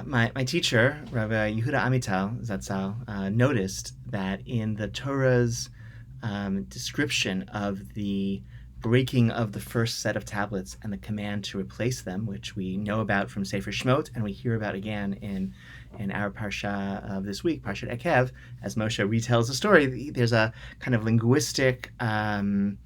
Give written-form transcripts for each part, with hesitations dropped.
My teacher, Rabbi Yehuda Amital Zatzal, noticed that in the Torah's description of the breaking of the first set of tablets and the command to replace them, which we know about from Sefer Shmot and we hear about again in our parsha of this week, Parshat Eikev, as Moshe retells the story. There's a kind of linguistic kind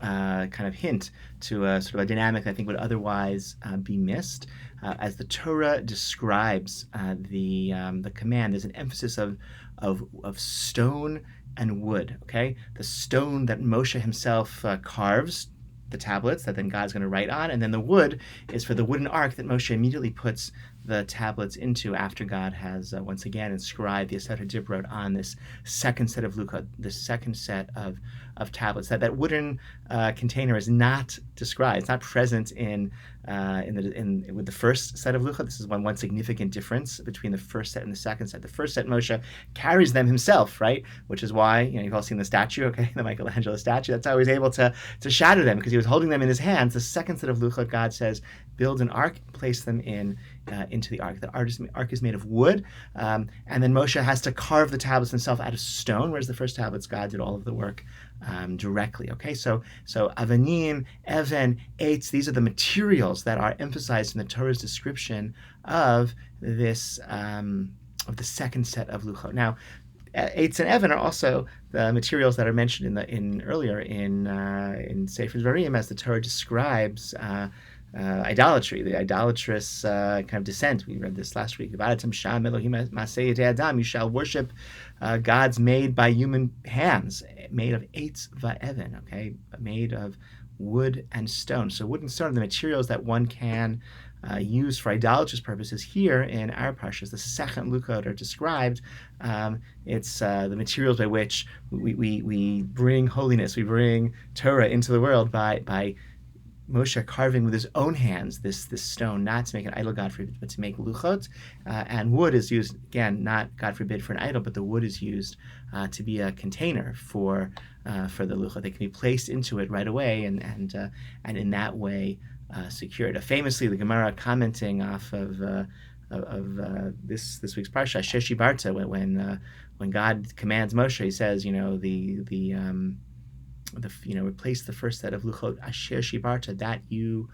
of hint to a sort of a dynamic that I think would otherwise be missed. As the Torah describes the command, there's an emphasis of stone and wood. Okay, the stone that Moshe himself carves the tablets that then God's going to write on, and then the wood is for the wooden ark that Moshe immediately puts the tablets into after God has once again inscribed the Aseret HaDibrot on this second set of luchot, this second set of tablets. That wooden container is not described; it's not present in with the first set of luchot. This is one significant difference between the first set and the second set. The first set, Moshe carries them himself, right? Which is why you've all seen the statue, okay, the Michelangelo statue. That's how he was able to shatter them, because he was holding them in his hands. The second set of luchot, God says, build an ark, place them into the ark. The ark is made of wood, and then Moshe has to carve the tablets himself out of stone, whereas the first tablets, God did all of the work directly. Okay, so avanim, even, eitz, these are the materials that are emphasized in the Torah's description of this of the second set of luchot. Now, eitz and even are also the materials that are mentioned earlier in Sefer Dvarim, as the Torah describes idolatry, the idolatrous kind of descent. We read this last week. You shall worship gods made by human hands, made of eitz va'even, okay, made of wood and stone. So wood and stone are the materials that one can use for idolatrous purposes. Here in our parshas, the second luchot are described. It's the materials by which we bring holiness, we bring Torah into the world by Moshe carving with his own hands this stone, not to make an idol, God forbid, but to make luchot. And wood is used, again, not, God forbid, for an idol, but the wood is used to be a container for the luchot. They can be placed into it right away, and in that way secured. Famously, the Gemara, commenting off of this week's parsha, Sheshi Barta, when God commands Moshe, he says, replace the first set of luchot asher shibarta that you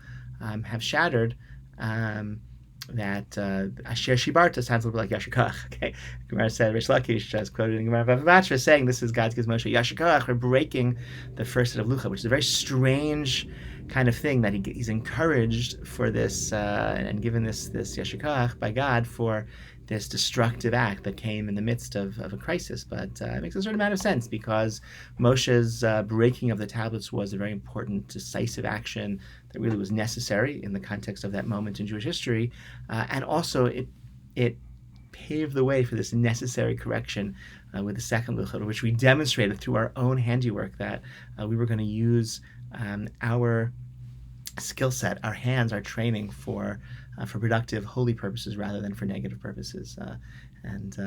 have shattered. That asher shibarta sounds a little bit like yashikach. Okay, Gemara said, Rish Lakish, as quoted in Gemara Bava Batra, saying this is God gives Moshe yashikach, we're breaking the first set of luchot, which is a very strange kind of thing that he's encouraged for this and given this yashikach by God for this destructive act that came in the midst of a crisis. But it makes a certain amount of sense, because Moshe's breaking of the tablets was a very important, decisive action that really was necessary in the context of that moment in Jewish history. And also it paved the way for this necessary correction with the second luchot, which we demonstrated through our own handiwork that we were going to use our skill set, our hands, our training for productive, holy purposes rather than for negative purposes, and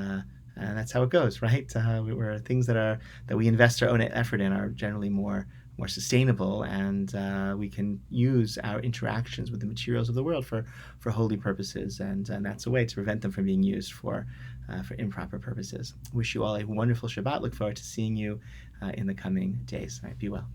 that's how it goes, right? Where things that we invest our own effort in are generally more sustainable, and we can use our interactions with the materials of the world for holy purposes, and that's a way to prevent them from being used for improper purposes. Wish you all a wonderful Shabbat. Look forward to seeing you in the coming days. All right, be well.